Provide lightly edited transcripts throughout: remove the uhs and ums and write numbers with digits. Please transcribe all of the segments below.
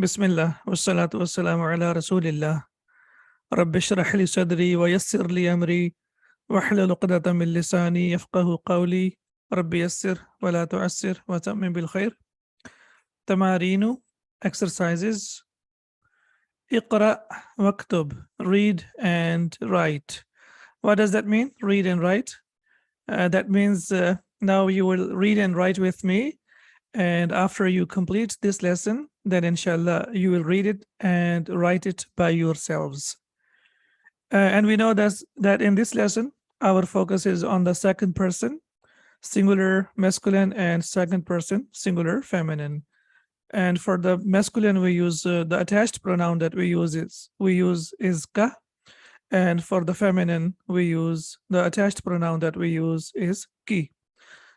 Bismillah, wassalatu wassalamu ala rasulillah. Rabbi shrah li sadri wa yassir li amri wahlul uqdatan min lisani yafqahu qawli. Rabbi yassir wa la tu'assir wa ta'min bil khair. Tamarinu, exercises. Iqra waktub, read and write. What does that mean? Read and write. That means now you will read and write with me. And after you complete this lesson, then inshallah, you will read it and write it by yourselves. And we know that in this lesson, our focus is on the second person, singular masculine, and second person, singular feminine. And for the masculine, we use the attached pronoun that we use is ka. And for the feminine, we use the attached pronoun that we use is ki.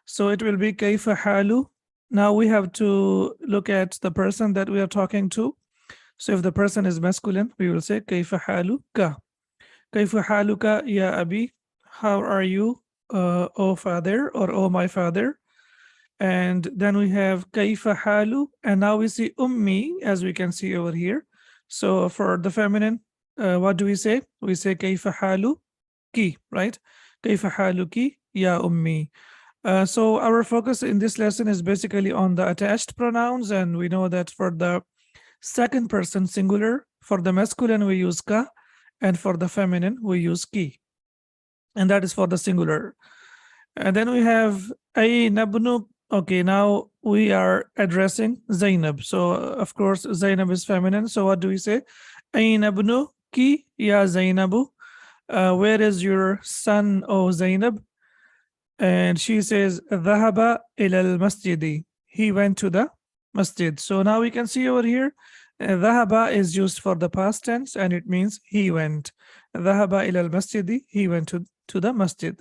So it will be kaifa halu. Now we have to look at the person that we are talking to. So if the person is masculine, we will say kaifa haluka. Kaifa haluka ya abi. How are you, oh father, or oh my father? And then we have kaifa halu, and now we see ummi, as we can see over here. So for the feminine, what do we say? We say kaifa halu ki, right? Kaifa haluki ya ummi. So our focus in this lesson is basically on the attached pronouns, and we know that for the second person singular, for the masculine we use ka, and for the feminine we use ki, and that is for the singular. And then we have aynabnu. Okay, now we are addressing Zainab. So of course Zainab is feminine. So what do we say? Aynabnu ki ya Zainabu. Where is your son, O Zainab? And she says, Dhahaba ila al-masjidi. He went to the masjid. So now we can see over here, Dhahaba is used for the past tense, and it means he went. Dhahaba ila al-masjidi. He went to the masjid.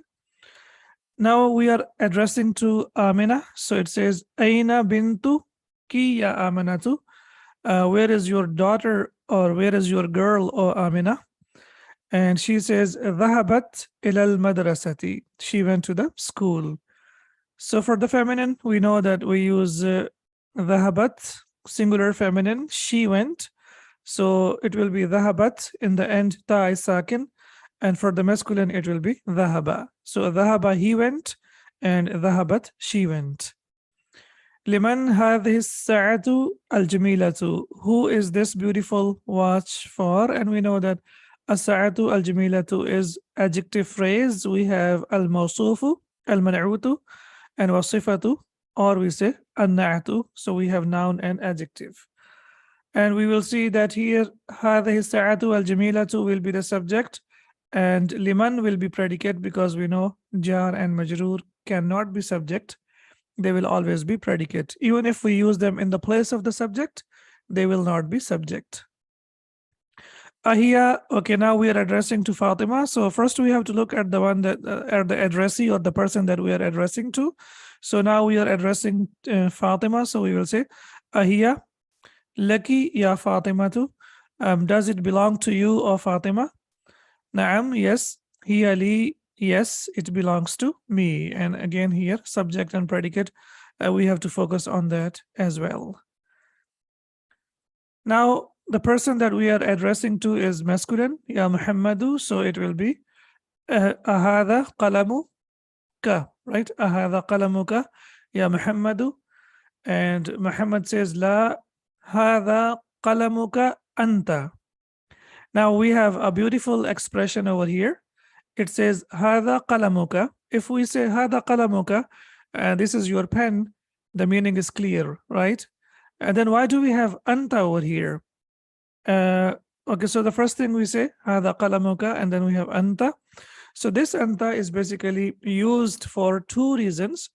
Now we are addressing to Amina. So it says, Aina bintu ki ya Aminatu. Where is your daughter, or where is your girl, O Amina? And she says, Dhahabat ilal madrasati. She went to the school. So for the feminine, we know that we use Dhahabat, singular feminine, she went. So it will be Dhahabat in the end, ta is sakin. And for the masculine, it will be Dhahaba. So Dhahaba, he went, and Dhahabat, she went. Liman hadhihi as-sa'atu al-jamilatu. Who is this beautiful watch for? And we know that as-sa'atu al-jamilatu is adjective phrase. We have al-mawsufu, al-man'utu, and wasifatu, or we say an-na'atu. So we have noun and adjective. And we will see that here hadhihi as-sa'atu al-jamilatu will be the subject, and liman will be predicate, because we know jar and majroor cannot be subject. They will always be predicate. Even if we use them in the place of the subject, they will not be subject. Ahia, okay, now we are addressing to Fatima. So first we have to look at the one that at the addressee, or the person that we are addressing to. So now we are addressing Fatima. So we will say, Ahia, laki ya Fatimatu. Does it belong to you, or Fatima? Naam, yes. Hiya li, yes, it belongs to me. And again here, subject and predicate, we have to focus on that as well. Now, the person that we are addressing to is masculine, ya Muhammadu. So it will be ahada qalamuka, right? Ahada qalamuka, ya Muhammadu. And Muhammad says, la hada qalamuka anta. Now we have a beautiful expression over here. It says hada qalamuka. If we say hada qalamuka, this is your pen, the meaning is clear, right? And then why do we have anta over here? Okay, so the first thing we say hada qalamuka, and then we have anta. So this anta is basically used for two reasons.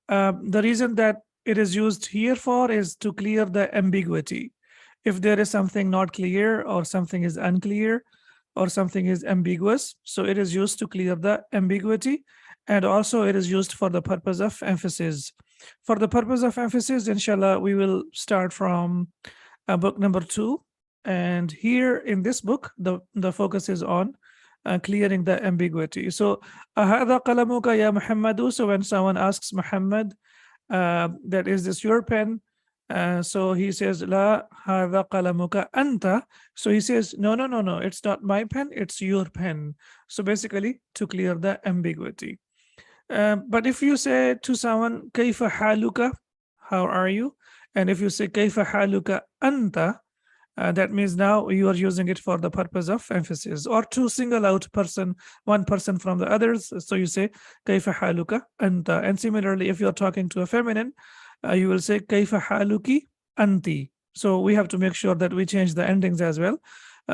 The reason that it is used here for is to clear the ambiguity. If there is something not clear, or something is unclear, or something is ambiguous, so it is used to clear the ambiguity, and also it is used for the purpose of emphasis. For the purpose of emphasis, inshallah, we will start from book number 2, and here in this book, the focus is on clearing the ambiguity. So هذا قلمك يا محمد. So when someone asks Muhammad, that is this your pen, So he says, La hadha qalamuka anta. So he says, no, it's not my pen, it's your pen. So basically, to clear the ambiguity. But if you say to someone, Kaifa haluka, how are you? And if you say, Kaifa haluka anta, that means now you are using it for the purpose of emphasis or to single out one person from the others. So you say, Kaifa haluka anta. And similarly, if you're talking to a feminine, you will say, Kaifa haluki anti. So we have to make sure that we change the endings as well.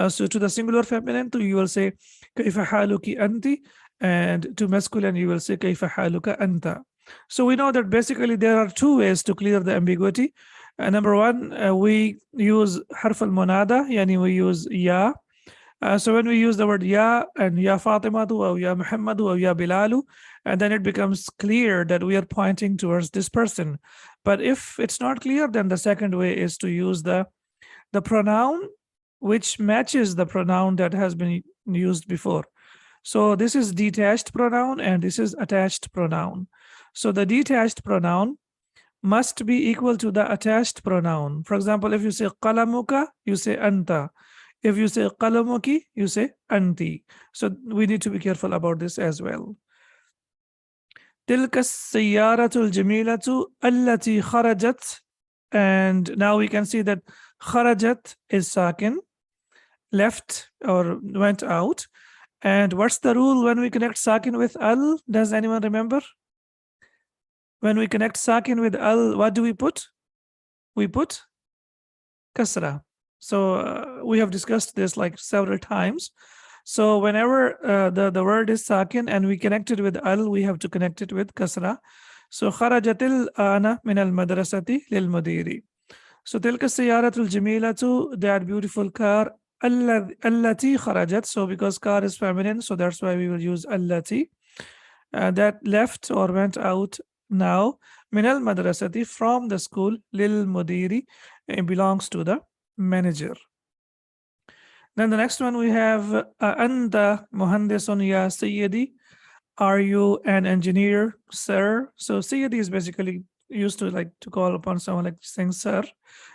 So to the singular feminine, you will say, Kaifa haluki anti. And to masculine, you will say, Kaifa haluka anta. So we know that basically there are two ways to clear the ambiguity. Number one, we use harf al-munada, yani we use ya. So when we use the word ya and ya Fatimatu or ya Muhammadu or ya Bilalu, and then it becomes clear that we are pointing towards this person. But if it's not clear, then the second way is to use the pronoun which matches the pronoun that has been used before. So this is detached pronoun and this is attached pronoun. So the detached pronoun must be equal to the attached pronoun. For example, if you say qalamuka, you say anta. If you say qalamuki, you say anti. So we need to be careful about this as well. تلك السيارة الجميلة التي خرجت. And now we can see that kharajat is sakin, left or went out. And what's the rule when we connect sakin with al? Does anyone remember? When we connect sakin with al, what do we put? We put kasra. So we have discussed this like several times. So whenever the word is sakin and we connect it with al, we have to connect it with kasra. So kharajatil ana min al madrasati lil mudiri. So tilka siyaratul jamilatu, that beautiful car, allati kharajat. So because car is feminine, so that's why we will use allati. That left or went out now, min al madrasati, from the school, lil mudiri, it belongs to the manager. Then the next one we have anta muhandisun ya sayyidi. Are you an engineer, sir? So sayyidi is basically used to like to call upon someone like saying sir.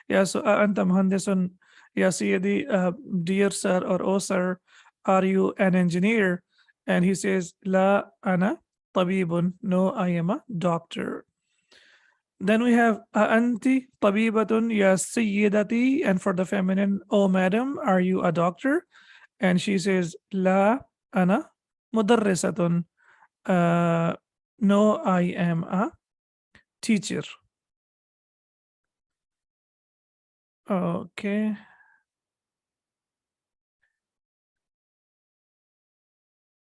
Yeah, so anta muhandisun ya sayyidi, dear sir or oh sir, are you an engineer? And he says la ana tabibun, no, I am a doctor. Then we have anti tabibatun ya sayyidati, and for the feminine, oh madam, are you a doctor? And she says la ana mudarrisatun, no, I am a teacher. Okay.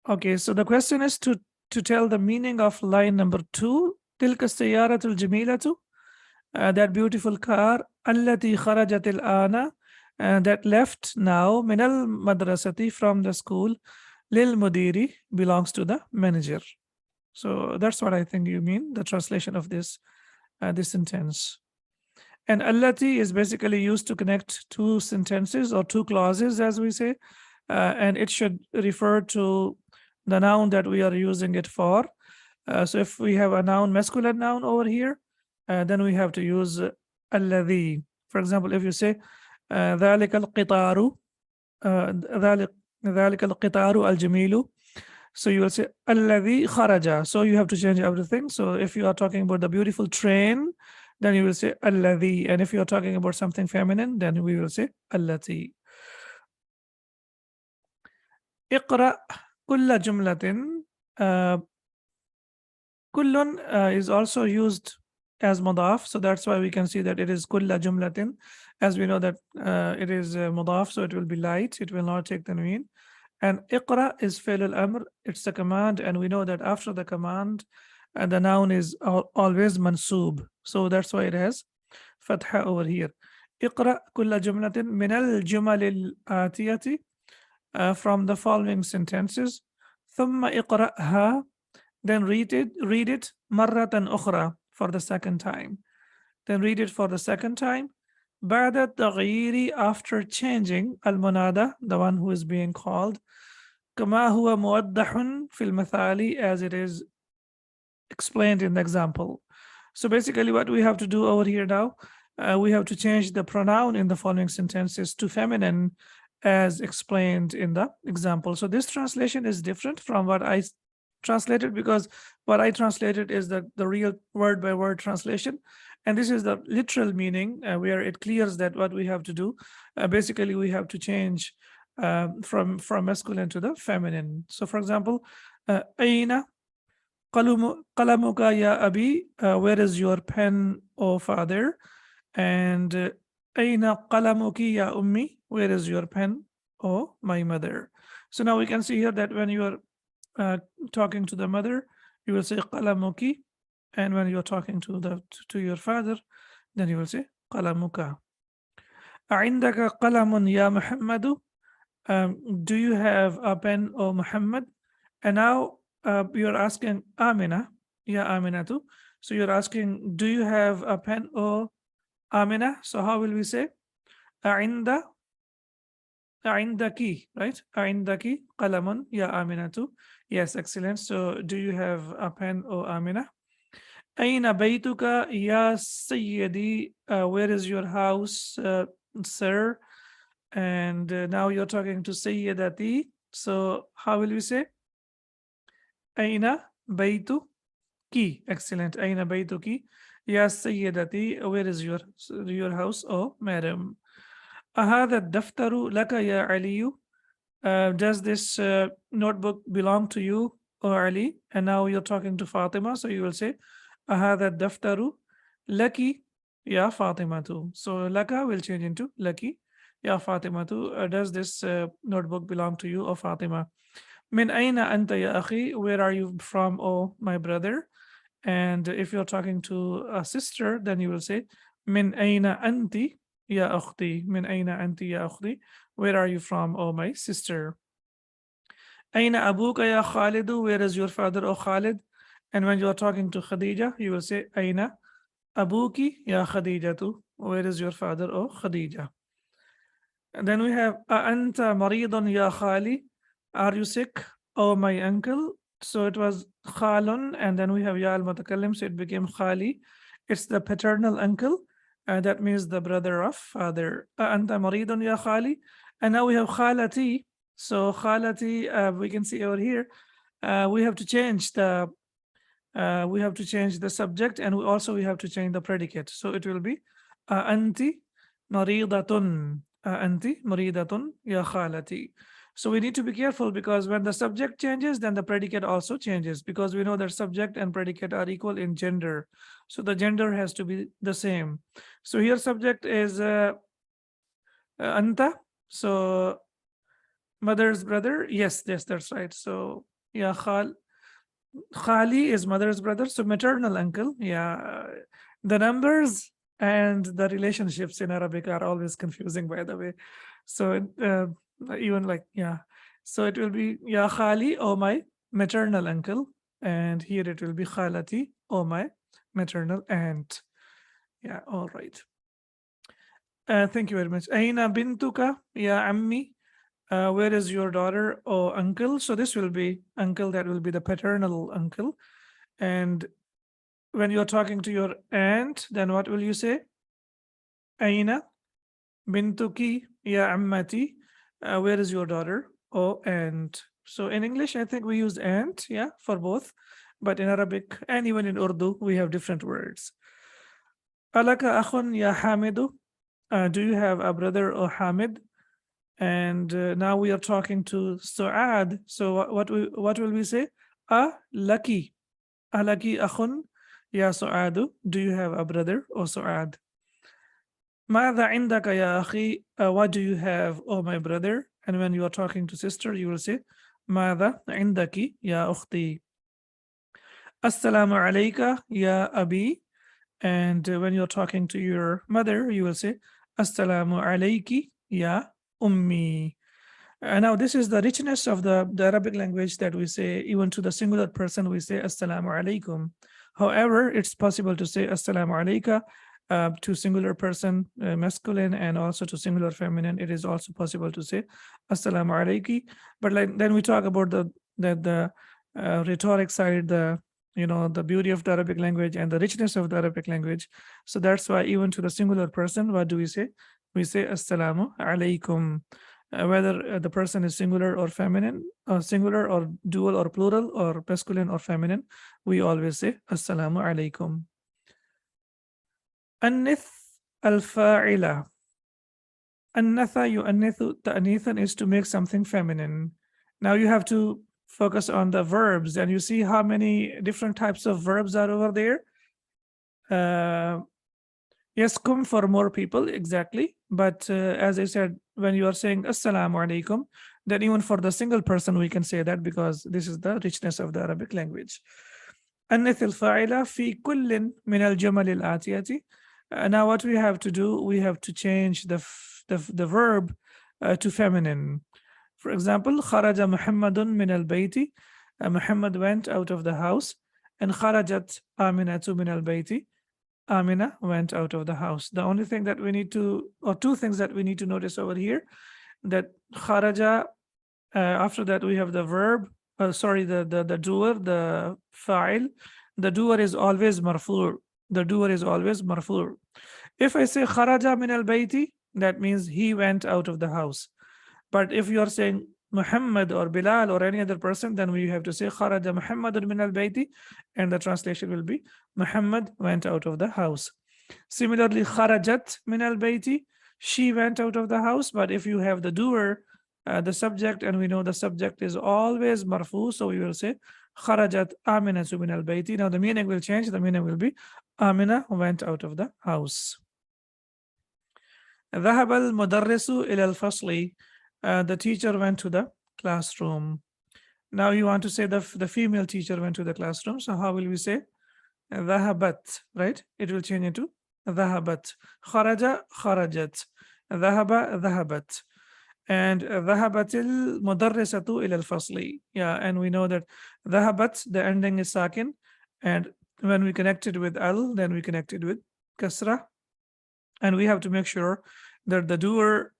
Okay, so the question is to tell the meaning of line number 2. Tilka sayyaratul jamilatu, that beautiful car, allati kharajatil ana, that left now, minal madrasati, from the school, lil mudiri, belongs to the manager. So that's what I think you mean, the translation of this sentence. And allati is basically used to connect two sentences or two clauses, as we say, and it should refer to the noun that we are using it for. So if we have a noun, masculine noun over here, then we have to use alladhi. For example, if you say ذلك القطار ذلك القطار الجميل, so you will say alladhi kharaja. So you have to change everything. So if you are talking about the beautiful train, then you will say alladhi. And if you are talking about something feminine, then we will say allati. اقرأ كل جملة. Kullun is also used as mudaf, so that's why we can see that it is kulla jumlatin, as we know that it is mudaf, so it will be light, it will not take tanween. And iqra is fi'l al-amr, it's a command, and we know that after the command the noun is always mansoob, so that's why it has fatha over here. Iqra kulla jumlatin min al-jumal al-atiyati, from the following sentences. Thumma iqra'ha, then read it marratan ukhra, for the second time. Then read it for the second time. بعد التغيير, after changing al-munada, the one who is being called, كما هو موضح في المثال, as it is explained in the example. So basically what we have to do over here now, we have to change the pronoun in the following sentences to feminine as explained in the example. So this translation is different from what I translated, because what I translated is the real word by word translation. And this is the literal meaning where it clears that what we have to do. Basically, we have to change from masculine to the feminine. So for example, Aina qalamuka ya abi, where is your pen, oh father? And Aina qalamuki ya ummi, where is your pen, oh my mother? So now we can see here that when you are talking to the mother, you will say qalamuki, and when you are talking to your father, then you will say qalamuka. A'indaka qalamun ya Muhammadu, do you have a pen, oh Muhammad? And now you're asking Amina, ya Aminatu. So you're asking, do you have a pen, oh Amina? So how will we say? A'inda, a'indaki, right? A'indaki qalamun ya Aminatu. Yes, excellent. So do you have a pen, oh Amina? Aina baytuka ya Sayyidi, where is your house, sir? And now you're talking to Sayyidati. So how will we say? Aina baytuki. Excellent. Aina baytuki ya Sayyidati, where is your house, oh madam? Ahada daftaru laka ya Aliyu, does this notebook belong to you, oh Ali? And now you're talking to Fatima, so you will say ahada daftaru laki ya Fatima too. So laka will change into laki ya Fatima too. Does this notebook belong to you, oh Fatima? Min aina anta ya akhi, where are you from, oh my brother? And if you're talking to a sister, then you will say min aina anti ya akhti, min aina anti ya akhti, where are you from, oh my sister? Aina abuka ya Khalidu, where is your father, oh Khalid? And when you are talking to Khadija, you will say Aina abuki ya Khadijatu, where is your father, oh Khadija? And then we have anta maridun ya Khali, are you sick, oh my uncle? So it was Khalun, and then we have ya al mutakallim, so it became Khali. It's the paternal uncle, that means the brother of father. Anta maridun ya Khali. And now we have Khalati. So Khalati, we can see over here, we have to change the subject, and we have to change the predicate. So it will be anti maridatun, anti maridatun ya Khalati. So we need to be careful, because when the subject changes, then the predicate also changes, because we know that subject and predicate are equal in gender. So the gender has to be the same. So here subject is anta. So mother's brother. Yes, that's right. So yeah, Khali is mother's brother. So maternal uncle. Yeah, the numbers and the relationships in Arabic are always confusing, by the way. So even like, yeah, so it will be ya Khali, or my maternal uncle, and here it will be Khalati, or my maternal aunt. Yeah, all right. Thank you very much. Aina bintuka ya Ammi, where is your daughter, or uncle? So this will be uncle, that will be the paternal uncle. And when you're talking to your aunt, then what will you say? Aina bintuki ya Ammati, where is your daughter, oh aunt? So in English, I think we use aunt, yeah, for both, but in Arabic and even in Urdu, we have different words. Alaka akhun ya Hamidu, do you have a brother, or Hamid? And now we are talking to Su'ad. So what will we say? Laki akhun ya Su'adu, do you have a brother, or Su'ad? Mada indaka ya akhi, what do you have, oh my brother? And when you are talking to sister, you will say Mada indaki ya ukhti. Assalamu alayka ya abi. And when you're talking to your mother, you will say Assalamu alayki ya ummi. Now this is the richness of the Arabic language, that we say even to the singular person, we say Assalamu alaikum. However, it's possible to say Assalamu alayka to singular person, masculine, and also to singular feminine. It is also possible to say Assalamu alayki. But then we talk about the rhetoric side, the the beauty of the Arabic language and the richness of the Arabic language. So that's why even to the singular person, what do we say? We say Assalamu alaikum. Whether the person is singular or feminine, singular or dual or plural or masculine or feminine, we always say Assalamu alaikum. Annith al-fa'ila. Annatha yu'annithu ta'nithan is to make something feminine. Now you have to focus on the verbs, and you see how many different types of verbs are over there. Yes, come for more people, exactly. But as I said, when you are saying Assalamu alaikum, then even for the single person, we can say that because this is the richness of the Arabic language. Annith al-fa'ila fi kullin min al-jamal al-atiyati. Now what we have to do, we have to change the verb to feminine. For example, kharaja Muhammadun min al-bayti. Muhammad went out of the house. And kharajat Aminatu min al-bayti. Amina went out of the house. The only thing that we need to, or two things that we need to notice over here, that kharaja, after that we have the verb, the doer, the fa'il. The doer is always marfu'. The doer is always marfu'. If I say kharaja min al-bayti, that means he went out of the house. But if you are saying Muhammad or Bilal or any other person, then we have to say kharaja Muhammadun min al-bayti, and the translation will be Muhammad went out of the house. Similarly, kharajat min al-bayti, she went out of the house. But if you have the doer, the subject, and we know the subject is always marfu, so we will say kharajat Aminatu min al-bayti. Now the meaning will change. The meaning will be Amina went out of the house. ذهب المدرس إلى الفصل. The teacher went to the classroom. Now you want to say the female teacher went to the classroom. So how will we say? ذهبت, right? It will change into ذهبت. خرج خرجت. ذهب ذهبت. And ذهبت المدرسة إلى الفصل. Yeah, and we know that ذهبت, the ending is sakin. And when we connect it with al, then we connect it with kasra. And we have to make sure that the doer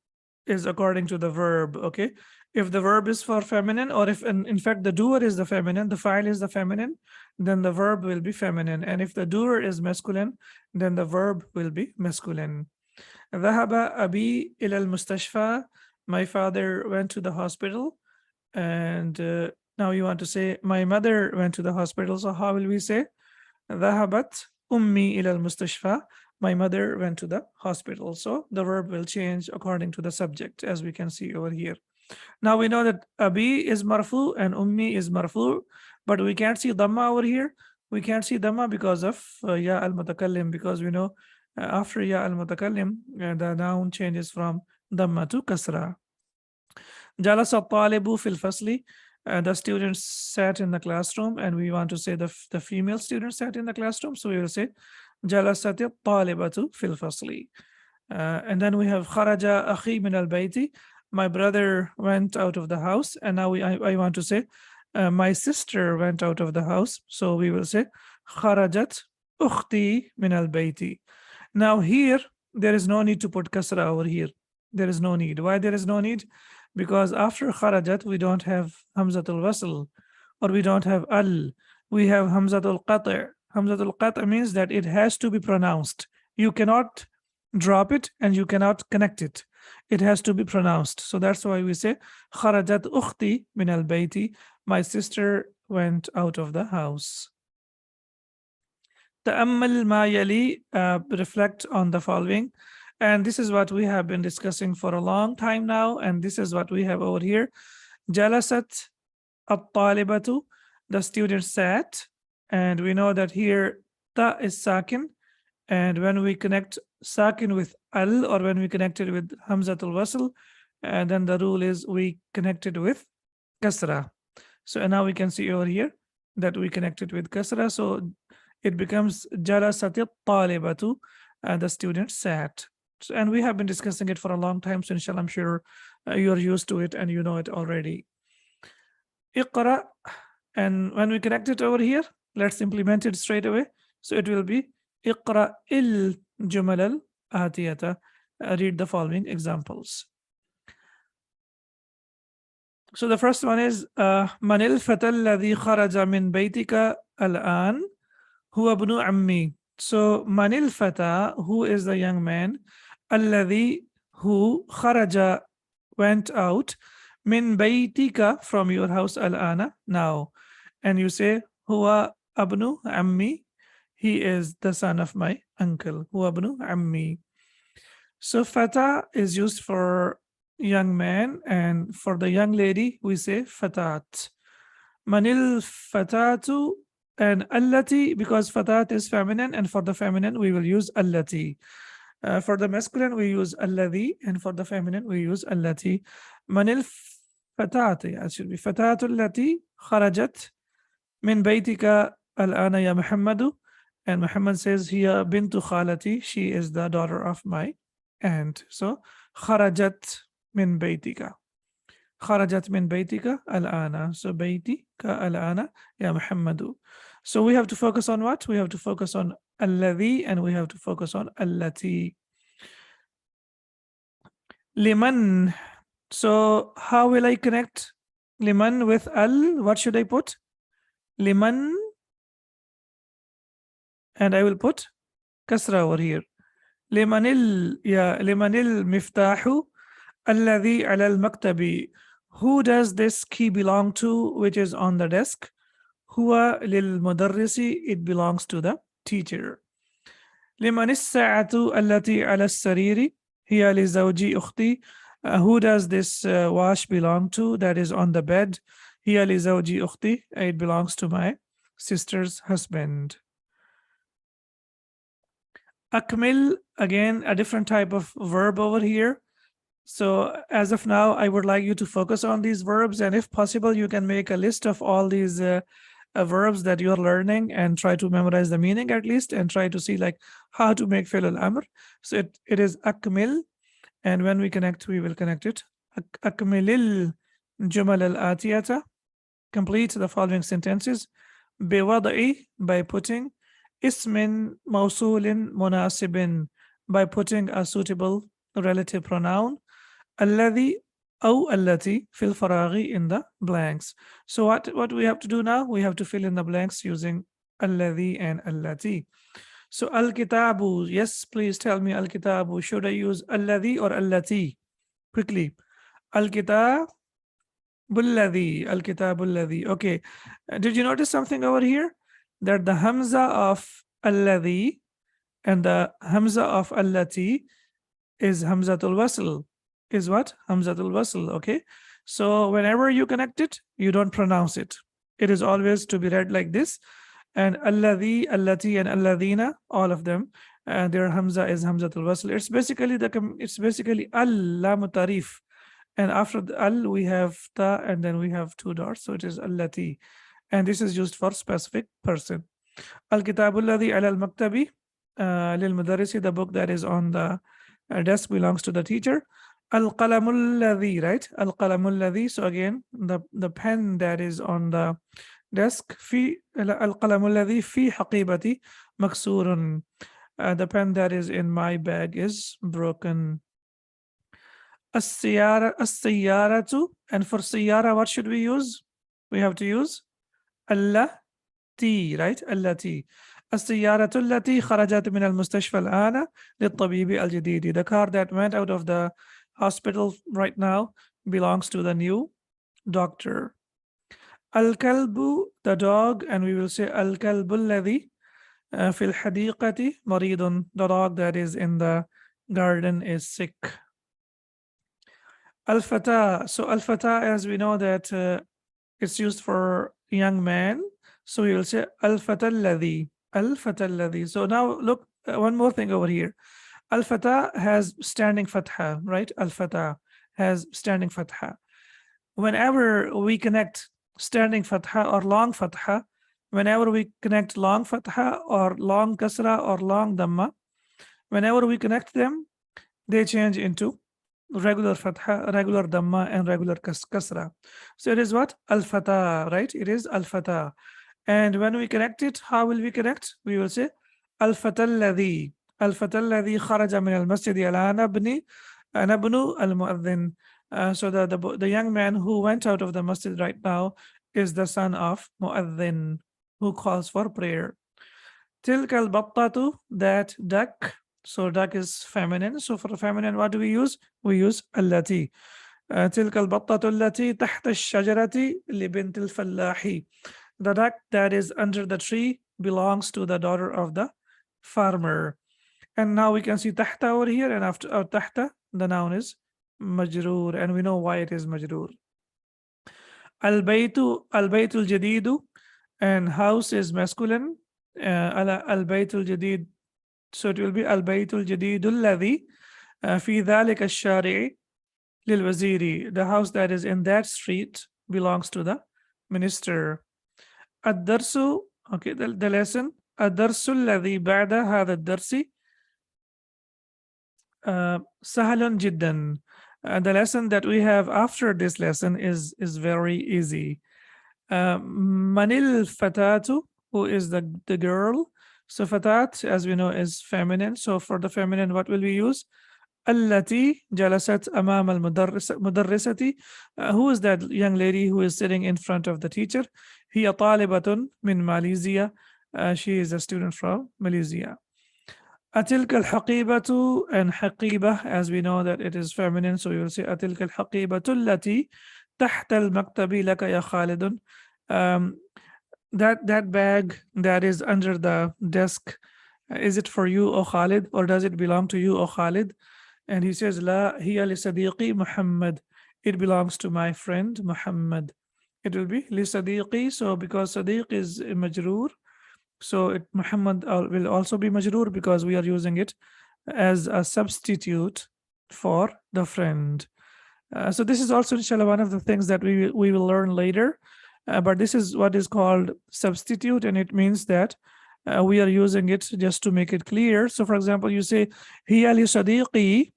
is according to the verb, okay? If the verb is for feminine, or if in fact the doer is the feminine, the file is the feminine, then the verb will be feminine. And if the doer is masculine, then the verb will be masculine. ذهب أبي إلى المستشفى. My father went to the hospital. And now you want to say my mother went to the hospital. So how will we say? ذهبت أمي إلى المستشفى. My mother went to the hospital. So the verb will change according to the subject, as we can see over here. Now we know that Abi is marfu and Ummi is marfu, but we can't see Dhamma over here. We can't see Dhamma because of Ya al-Mutakallim, because we know after Ya al-Mutakallim, the noun changes from Dhamma to Kasra. Jalasa al-Talibu fil fasli. The students sat in the classroom, and we want to say the female students sat in the classroom. So we will say Jalasat al-Talibatu fil fasli. And then we have Kharaja akhi min al-bayti. My brother went out of the house. And now I want to say my sister went out of the house. So we will say Kharajat ukhti min al-bayti. Now here, there is no need to put kasra over here. There is no need. Why there is no need? Because after Kharajat, we don't have Hamzatul Wasl, or we don't have al. We have Hamzatul Qati'. Hamzatul Qati' means that it has to be pronounced. You cannot drop it and you cannot connect it. It has to be pronounced. So that's why we say Kharajat ukhti min al-bayti. My sister went out of the house. Ta'ammal ma yali, reflect on the following. And this is what we have been discussing for a long time now. And this is what we have over here. Jalasat at-talibatu, the student sat. And we know that here ta is sakin. And when we connect sakin with al, or when we connect it with hamzatul wasl, and then the rule is we connect it with kasra. So now we can see over here that we connect it with kasra. So it becomes jalasat at-talibatu, the student sat. So, and we have been discussing it for a long time. So inshallah, I'm sure you're used to it and you know it already. Iqra, and when we connect it over here, let's implement it straight away. So it will be Iqra il jumal al-atiyata. Read the following examples. So the first one is Manil fatal ladhi kharaja min baytika الآن هو ابن عمي. So manil fata, who is the young man, الذي, who, خرج, went out, min baytika, from your house, الآن, now. And you say huwa abnu ammi, he is the son of my uncle. Huwa abnu ammi. So fata is used for young man, and for the young lady we say fatat. Manil fatatu, and allati, because fatat is feminine, and for the feminine we will use allati. For the masculine we use alladhi, and for the feminine we use allati. Manil fatati, it should be fatatu allati kharajat min baytika al-ana ya Muhammadu. And Muhammad says here bintu khalati, she is the daughter of my aunt. So kharajat min baytika. خرجت من بيتك الآن. So بيتك الآن يا محمد. So we have to focus on what? We have to focus on الذي, and we have to focus on التي. لمن. So how will I connect لمن with al? What should I put? لمن, and I will put kasra over here. لمن المفتاح الذي على المكتب. Who does this key belong to, which is on the desk? Huwa lil mudarrisi, it belongs to the teacher. لمن الساعة التي على السرير هي لزوجي أختي. Who does this watch belong to, that is on the bed? هي لزوجي أختي, it belongs to my sister's husband. Akmil, again a different type of verb over here. So as of now, I would like you to focus on these verbs, and if possible, you can make a list of all these verbs that you're learning and try to memorize the meaning at least, and try to see like how to make fi'l al-amr. So it is akmil, and when we connect, we will connect it. Akmilil jumal al-atiyata, complete the following sentences. Biwada'i, by putting. Ismin mawsulin munasibin, by putting a suitable relative pronoun. Alladhi أو allati fil faraghi, in the blanks. So what we have to do now? We have to fill in the blanks using alladhi and allati. So al-kitabu, yes, please tell me al-kitabu. Should I use alladhi or allati? Quickly. Al-kitabu alladhi, al-kitabu alladhi. Okay. Did you notice something over here? That the hamza of alladhi and the hamza of allati is hamzatul wasl. Is what? Hamzatul wasl. Okay. So whenever you connect it, you don't pronounce it. It is always to be read like this. And alladhi, allati, and alladhina, all of them, their hamza is hamzatul wasl. It's basically al-lam tarif, and after the al we have ta, and then we have two dots, so it is allati, and this is used for specific person. Al-kitabu alladhi ala al-maktabi lil mudarrisi, the book that is on the desk belongs to the teacher. Al-qalamul ladhi, right? Al-qalamul ladhi. So again, the pen that is on the desk. Fi al-qalamul ladhi fi haqibati maksurun. The pen that is in my bag is broken. As-sayyaratu, and for sayyara, what should we use? We have to use allati, right? Allati. السيارة التي خرجت من المستشفى الآن للطبيب الجديد. The car that went out of the hospital right now belongs to the new doctor. Al-kalbu, the dog, and we will say al-kalbu alladhi fi al-hadiqati maridun. The dog that is in the garden is sick. Al-fata. So al-fata, as we know that it's used for young man. So we will say al-fata alladhi. Al-fata alladhi. So now look, one more thing over here. Al-fata has standing fatha, right? Al-fata has standing fatha. Whenever we connect standing fatha or long fatha, whenever we connect long fatha or long kasra or long dhamma, whenever we connect them, they change into regular fatha, regular dhamma, and regular kasra. So it is what? Al-fata, right? It is al-fata. And when we connect it, how will we connect? We will say al-fata alladhi. Al-fata alladhi kharaja min al-masjid ala nabni nabnu al-mu'adhin. So the young man who went out of the masjid right now is the son of mu'adhin. who calls for prayer. Tilka al-battatu, that duck. So duck is feminine. So for feminine, what do we use? We use allati. تلك البطة التي تحت الشجرة لبنت الفلاح. The duck that is under the tree belongs to the daughter of the farmer. And now we can see tahta over here, and after tahta, the noun is majroor, and we know why it is majroor. Al-baytu al-jadidu, and house is masculine. Al-baytu al-jadid, so it will be al-baytu al-jadidu alladhi fi dhalika ash-shari'i lil-waziri. The house that is in that street belongs to the minister. Ad-darsu, okay, the lesson. Ad-darsu alladhi ba'da hadha ad-darsi sahalun jiddan. The lesson that we have after this lesson is very easy. Manil fatatu, who is the girl. So fatat, as we know, is feminine. So for the feminine, what will we use? Allati jalasat amam al-mudarrisati. Who is that young lady who is sitting in front of the teacher? Hiya talibatun min Malaysia. She is a student from Malaysia. Atilka al-haqibatu, and haqiba, as we know that it is feminine, so you will say atilka al-haqibatu allati tahta al-maktabi laka ya Khalidun. That bag that is under the desk, is it for you, O Khalid, or does it belong to you, O Khalid? And he says, La hiya li sadiqi Muhammad. It belongs to my friend Muhammad. It will be li sadiqi. So because sadiq is majroor, so Muhammad will also be majroor because we are using it as a substitute for the friend. So this is also, inshallah, one of the things that we will learn later. But this is what is called substitute, and it means that we are using it just to make it clear. So for example, you say, hiya li sadiqi,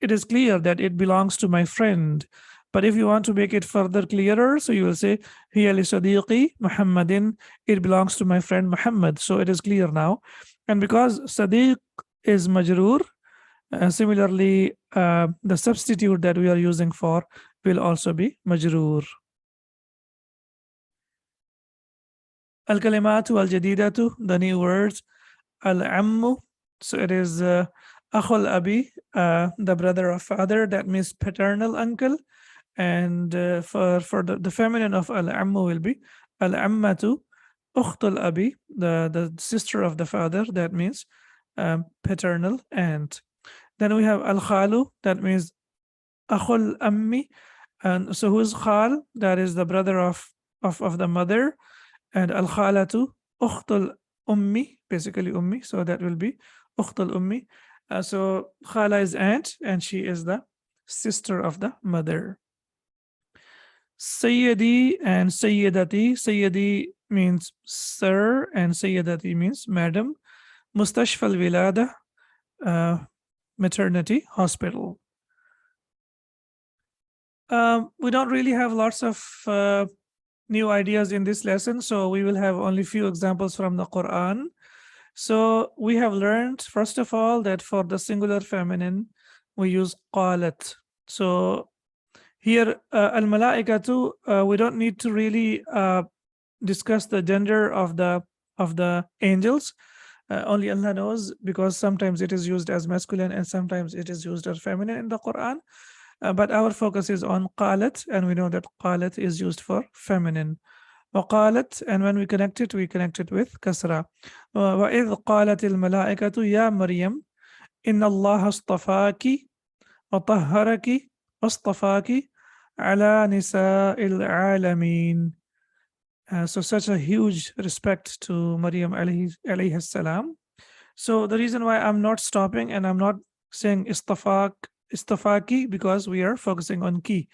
it is clear that it belongs to my friend. But if you want to make it further clearer, so you will say, hiya li sadiqi Muhammadin, it belongs to my friend Muhammad. So it is clear now. And because sadiq is majroor, similarly, the substitute that we are using for will also be majroor. Al-kalimatu al-jadidatu, the new words. Al-ammu, so it is akhul abi, the brother of father, that means paternal uncle. And for the feminine of al-ammu will be al-ammatu ukhtul abi, the sister of the father, that means paternal aunt. Then we have al-khalu, that means akhul ammi, and so who is khal? That is the brother of the mother. And al-khalatu ukhtul ummi, basically ummi, so that will be ukhtul ummi. So khala is aunt, and she is the sister of the mother. Sayyidi and Sayyidati. Sayyidi means sir, and Sayyidati means madam. Mustashfa al-wilada, maternity hospital. We don't really have lots of new ideas in this lesson, so we will have only few examples from the Quran. So we have learned, first of all, that for the singular feminine, we use qalat. So here, al-malaikatu, we don't need to really discuss the gender of the angels. Only Allah knows, because sometimes it is used as masculine and sometimes it is used as feminine in the Quran. But our focus is on qalat, and we know that qalat is used for feminine. وقالت, and when we connect it with kasra. وإذ قالت الملائكة يا مريم إن الله اصطفاك وطهرك واصطفاك على نساء العالمين. So such a huge respect to Maryam alayhi salam. So the reason why I'm not stopping and I'm not saying istafaki, because we are focusing on ki.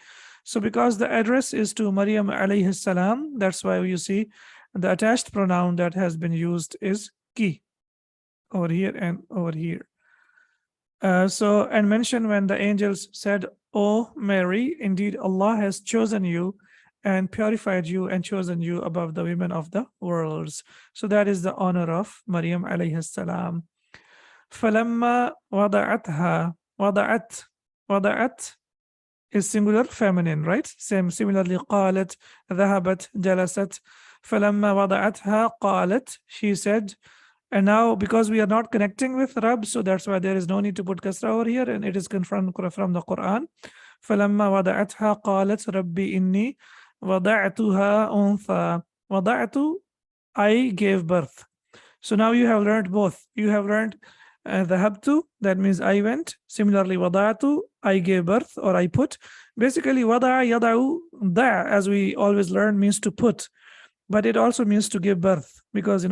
So because the address is to Maryam alayhi salam, that's why you see the attached pronoun that has been used is ki, over here and over here. So, and mention when the angels said, "O Mary, indeed Allah has chosen you and purified you and chosen you above the women of the worlds." So that is the honor of Maryam alayhi salam. فَلَمَّا وَضَعَتْهَا, وَضَعَتْ is singular feminine, right? Similarly, قالت, ذهبت, جلست. فَلَمَّا وَضَعَتْهَا قَالَتْ, she said. And now, because we are not connecting with Rabb, so that's why there is no need to put kasra over here, and it is confirmed from the Quran. فَلَمَّا وَضَعَتْهَا قَالَتْ رَبِّ إِنِّي وَضَعْتُهَا أُنْثَى. وَضَعْتُ, I gave birth. So now you have learned both. You have learned ذهبت, that means I went. Similarly, وضعت, I gave birth or I put. Basically, وضع يضع, da, as we always learn, means to put. But it also means to give birth, because in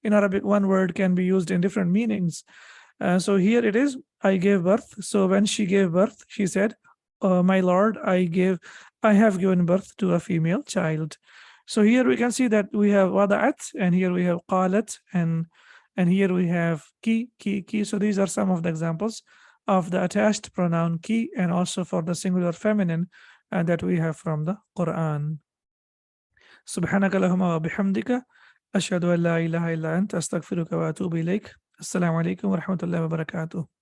Arabic one word can be used in different meanings. So here it is, I gave birth. So when she gave birth, she said, my Lord, I have given birth to a female child. So here we can see that we have wada'at, and here we have qalat, and here we have ki. So these are some of the examples of the attached pronoun ki, and also for the singular feminine that we have from the Quran. سبحانك اللهم وبحمدك أشهد أن لا إله إلا أنت أستغفرك وأتوب إليك. السلام عليكم ورحمة الله وبركاته.